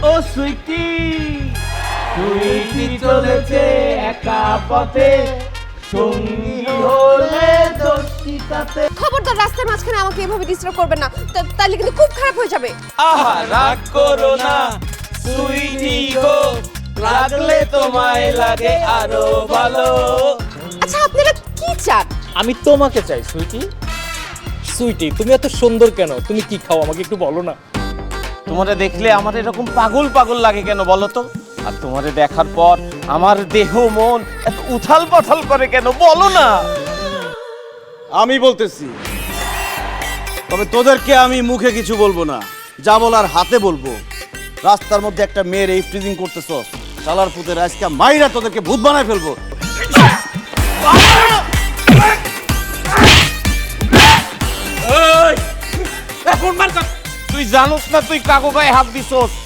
ও সুইটি সুইটি চলেছে একা পথে, সঙ্গী হলে দোষিতাতে। খবরদার রাস্তার মাঝখানে আমাকে এভাবে ডিস্টার্ব করবেন না, তাহলে কিন্তু খুব খারাপ হয়ে যাবে। আহা রাগ করো না সুইটি গো, লাগলে তোমায় লাগে আরো ভালো। আচ্ছা আপনারা কি চান? আমি তোমাকে চাই সুইটি। সুইটি তুমি এত সুন্দর কেন? তুমি কি খাও আমাকে একটু বলো না। তোমারে দেখলে আমার এরকম পাগল পাগল লাগে কেন বলো তো? আর তোমারে দেখার পর আমার দেহ মন এত উথাল পাথাল করে কেন বলো না? আমি বলতেছি, তবে তোদেরকে আমি মুখে কিছু বলবো না, যা বলার হাতে বলবো। রাস্তার মধ্যে একটা মেয়ের এই ফ্রিজিং করতেছ, শালার পুতের আজকে মাইরা তোদেরকে ভূত বানায় ফেলবো। তুই জানোস না তুই কাকু গায়ে হাত দিছস?